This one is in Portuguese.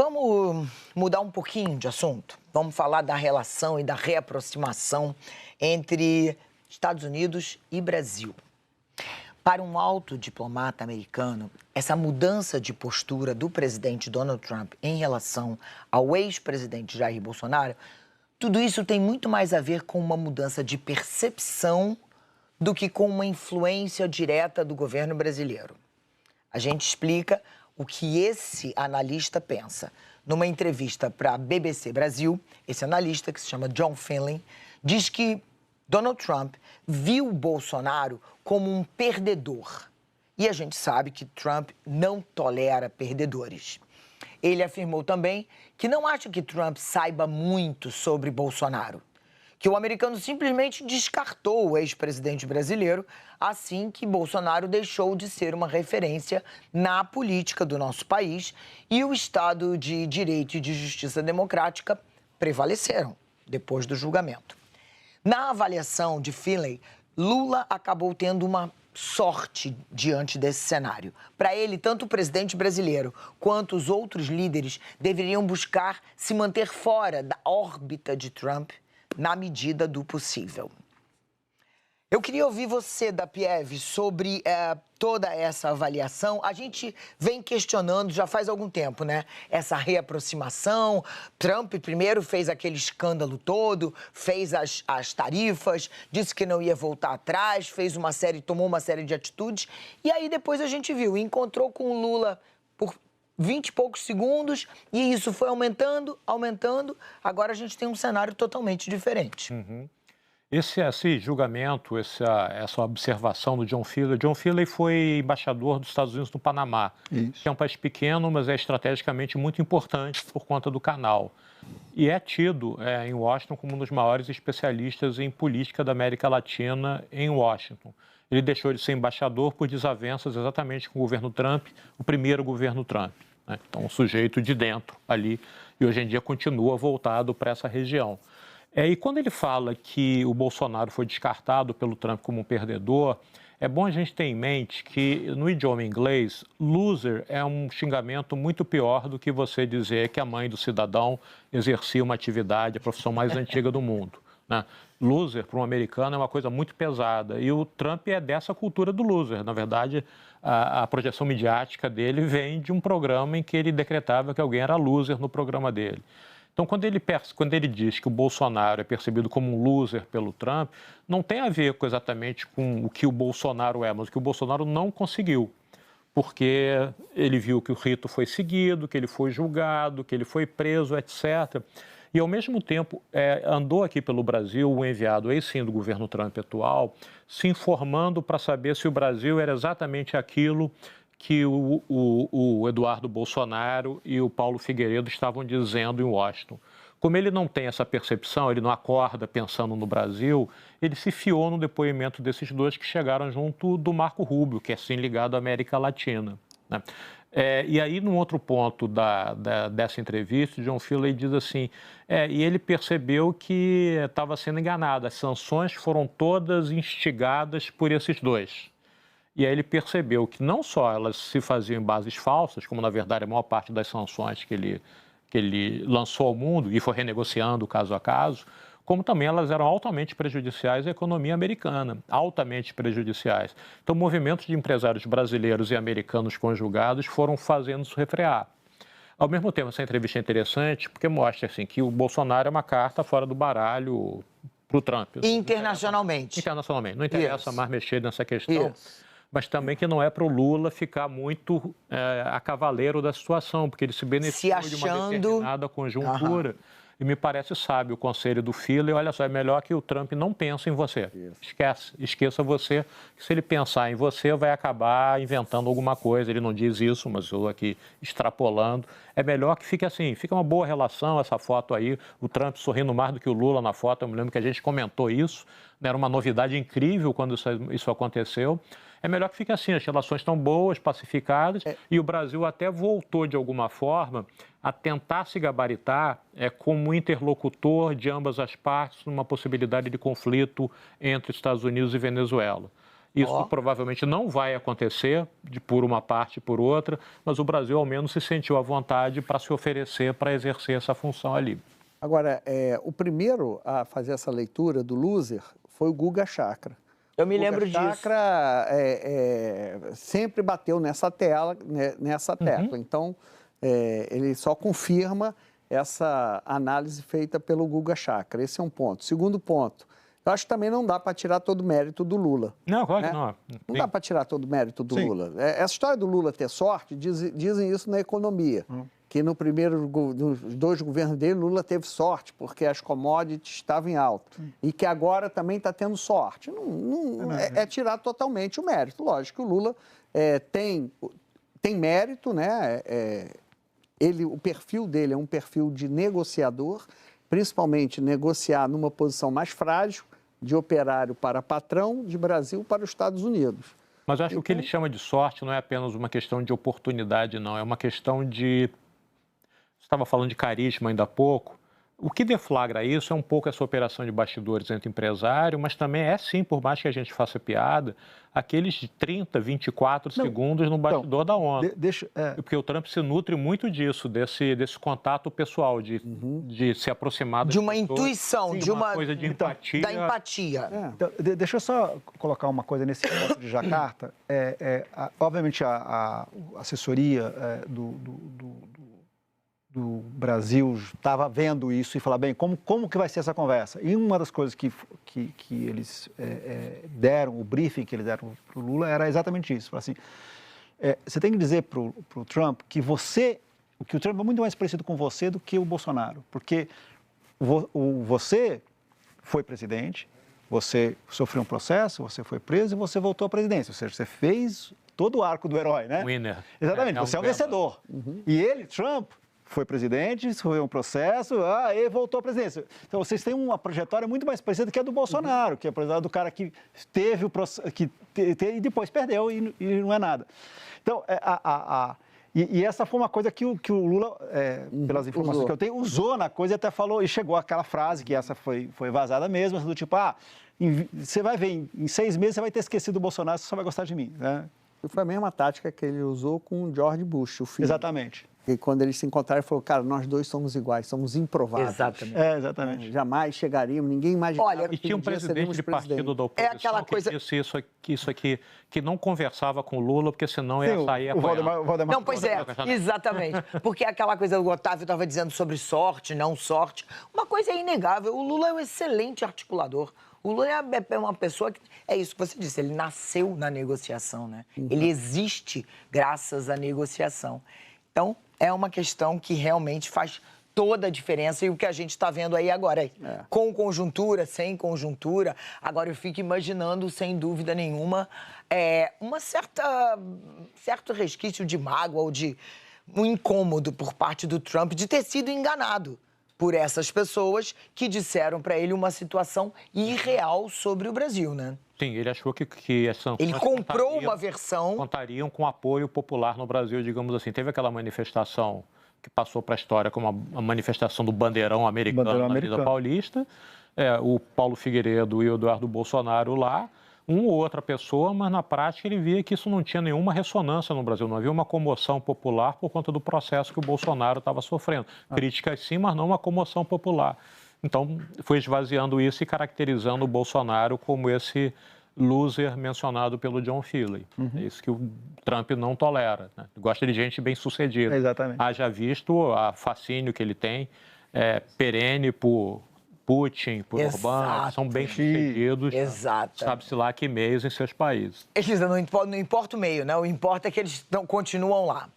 Vamos mudar um pouquinho de assunto? Vamos falar da relação e da reaproximação entre Estados Unidos e Brasil. Para um alto diplomata americano, essa mudança de postura do presidente Donald Trump em relação ao ex-presidente Jair Bolsonaro, tudo isso tem muito mais a ver com uma mudança de percepção do que com uma influência direta do governo brasileiro. A gente explica o que esse analista pensa. Numa entrevista para a BBC Brasil, esse analista, que se chama John Finlay, diz que Donald Trump viu Bolsonaro como um perdedor. E a gente sabe que Trump não tolera perdedores. Ele afirmou também que não acha que Trump saiba muito sobre Bolsonaro, que o americano simplesmente descartou o ex-presidente brasileiro assim que Bolsonaro deixou de ser uma referência na política do nosso país e o Estado de Direito e de Justiça Democrática prevaleceram depois do julgamento. Na avaliação de Finlay, Lula acabou tendo uma sorte diante desse cenário. Para ele, tanto o presidente brasileiro quanto os outros líderes deveriam buscar se manter fora da órbita de Trump na medida do possível. Eu queria ouvir você, Dapiev, sobre toda essa avaliação. A gente vem questionando já faz algum tempo, né? Essa reaproximação. Trump primeiro fez aquele escândalo todo, fez as tarifas, disse que não ia voltar atrás, tomou uma série de atitudes. E aí depois a gente viu, encontrou com o Lula por 20 e poucos segundos, e isso foi aumentando. Agora a gente tem um cenário totalmente diferente. Esse julgamento, essa observação do John Finlay foi embaixador dos Estados Unidos no Panamá, que é um país pequeno, mas é estrategicamente muito importante por conta do canal. E é tido em Washington como um dos maiores especialistas em política da América Latina em Washington. Ele deixou de ser embaixador por desavenças exatamente com o governo Trump, o primeiro governo Trump. Então, um sujeito de dentro ali, e hoje em dia continua voltado para essa região. E quando ele fala que o Bolsonaro foi descartado pelo Trump como um perdedor, é bom a gente ter em mente que no idioma inglês, loser é um xingamento muito pior do que você dizer que a mãe do cidadão exercia uma atividade, a profissão mais antiga do mundo, né? Loser, para um americano, é uma coisa muito pesada. E o Trump é dessa cultura do loser. Na verdade, a projeção midiática dele vem de um programa em que ele decretava que alguém era loser no programa dele. Então, quando ele diz que o Bolsonaro é percebido como um loser pelo Trump, não tem a ver exatamente com o que o Bolsonaro é, mas o que o Bolsonaro não conseguiu. Porque ele viu que o rito foi seguido, que ele foi julgado, que ele foi preso, etc. E, ao mesmo tempo, andou aqui pelo Brasil um enviado, aí sim, do governo Trump atual, se informando para saber se o Brasil era exatamente aquilo que o Eduardo Bolsonaro e o Paulo Figueiredo estavam dizendo em Washington. Como ele não tem essa percepção, ele não acorda pensando no Brasil, ele se fiou no depoimento desses dois que chegaram junto do Marco Rubio, que é sim ligado à América Latina, né? E aí, num outro ponto dessa entrevista, John Finlay diz assim, e ele percebeu que estava sendo enganado, as sanções foram todas instigadas por esses dois. E aí ele percebeu que não só elas se faziam em bases falsas, como na verdade a maior parte das sanções que ele lançou ao mundo e foi renegociando caso a caso, como também elas eram altamente prejudiciais à economia americana, altamente prejudiciais. Então, movimentos de empresários brasileiros e americanos conjugados foram fazendo isso refrear. Ao mesmo tempo, essa entrevista é interessante porque mostra assim, que o Bolsonaro é uma carta fora do baralho para o Trump. Internacionalmente. Não interessa mais mexer nessa questão. Mas também que não é para o Lula ficar muito a cavaleiro da situação, porque ele se beneficia de uma determinada conjuntura. E me parece sábio o conselho do Finlay, olha só, é melhor que o Trump não pense em você. Esqueça você, que se ele pensar em você, vai acabar inventando alguma coisa. Ele não diz isso, mas eu aqui extrapolando. É melhor que fique assim, fica uma boa relação essa foto aí, o Trump sorrindo mais do que o Lula na foto, eu me lembro que a gente comentou isso, né? Era uma novidade incrível quando isso aconteceu. É melhor que fique assim, as relações estão boas, pacificadas, e o Brasil até voltou, de alguma forma, a tentar se gabaritar como interlocutor de ambas as partes numa possibilidade de conflito entre Estados Unidos e Venezuela. Isso provavelmente não vai acontecer por uma parte e por outra, mas o Brasil ao menos se sentiu à vontade para se oferecer para exercer essa função ali. Agora, o primeiro a fazer essa leitura do loser foi o Guga Chakra. Eu me lembro disso. O Guga Chakra sempre bateu nessa tecla. Então, ele só confirma essa análise feita pelo Guga Chakra. Esse é um ponto. Segundo ponto, eu acho que também não dá para tirar todo o mérito do Lula. Não, claro que não. Não dá para tirar todo o mérito do Lula. Essa história do Lula ter sorte, dizem isso na economia. Que nos 2 governos dele, Lula teve sorte, porque as commodities estavam em alta. E que agora também está tendo sorte. É tirar totalmente o mérito. Lógico que o Lula tem mérito, né? O perfil dele é um perfil de negociador, principalmente negociar numa posição mais frágil, de operário para patrão, de Brasil para os Estados Unidos. Mas eu acho que o que ele chama de sorte não é apenas uma questão de oportunidade, não. É uma questão de... Você estava falando de carisma ainda há pouco. O que deflagra isso é um pouco essa operação de bastidores entre empresário, mas também sim, por mais que a gente faça piada, aqueles de 30, 24 segundos no bastidor da ONU. Porque o Trump se nutre muito disso, desse contato pessoal, de se aproximar das de uma pessoas, intuição, de uma coisa de empatia. Da empatia. Então, deixa eu só colocar uma coisa nesse ponto de Jacarta. Obviamente, a assessoria do Brasil estava vendo isso e falar, bem, como que vai ser essa conversa? E uma das coisas que eles deram, o briefing que eles deram para o Lula era exatamente isso. Assim, você tem que dizer para o Trump que o Trump é muito mais parecido com você do que o Bolsonaro, porque você foi presidente, você sofreu um processo, você foi preso e você voltou à presidência, ou seja, você fez todo o arco do herói, né? Winner. Exatamente, você é um vencedor. E ele, Trump, foi presidente, foi um processo, e voltou à presidência. Então, vocês têm uma trajetória muito mais parecida que a do Bolsonaro, que é a do cara que teve o processo, e depois perdeu e não é nada. Então, e essa foi uma coisa que o Lula, pelas informações que eu tenho, usou na coisa e até falou, e chegou àquela frase, que essa foi vazada mesmo, do tipo, você vai ver, em 6 meses você vai ter esquecido o Bolsonaro, você só vai gostar de mim, né? E foi a mesma tática que ele usou com o George Bush, o filho. Exatamente. E quando eles se encontraram, ele falou, cara, nós dois somos iguais, somos improváveis. Exatamente. Exatamente. Jamais chegaríamos, ninguém imaginava. Olha, E tinha um presidente de partido da oposição aquela coisa... que disse isso aqui, que não conversava com o Lula, porque senão ia sair apoiando. Não, pois exatamente. Porque aquela coisa do Otávio estava dizendo sobre sorte, não sorte. Uma coisa é inegável, o Lula é um excelente articulador. O Lula é uma pessoa que, é isso que você disse, ele nasceu na negociação, né? Ele existe graças à negociação. Então, é uma questão que realmente faz toda a diferença e o que a gente está vendo aí agora, com conjuntura, sem conjuntura. Agora eu fico imaginando, sem dúvida nenhuma, certo resquício de mágoa ou de um incômodo por parte do Trump de ter sido enganado por essas pessoas que disseram para ele uma situação irreal sobre o Brasil, né? Sim, ele achou que as sanções... Ele comprou uma versão... Contariam com apoio popular no Brasil, digamos assim. Teve aquela manifestação que passou para a história como a manifestação do bandeirão americano na Avenida Paulista. O Paulo Figueiredo e o Eduardo Bolsonaro lá, uma ou outra pessoa, mas na prática ele via que isso não tinha nenhuma ressonância no Brasil. Não havia uma comoção popular por conta do processo que o Bolsonaro estava sofrendo. Críticas sim, mas não uma comoção popular. Então, foi esvaziando isso e caracterizando o Bolsonaro como esse loser mencionado pelo John Feeley. É isso que o Trump não tolera, né? Gosta de gente bem-sucedida. Exatamente. Haja visto a fascínio que ele tem, perene por Putin, por Orbán, são bem-sucedidos, sabe-se lá que meios em seus países. Eles não importa o meio, né? O importa é que eles continuam lá.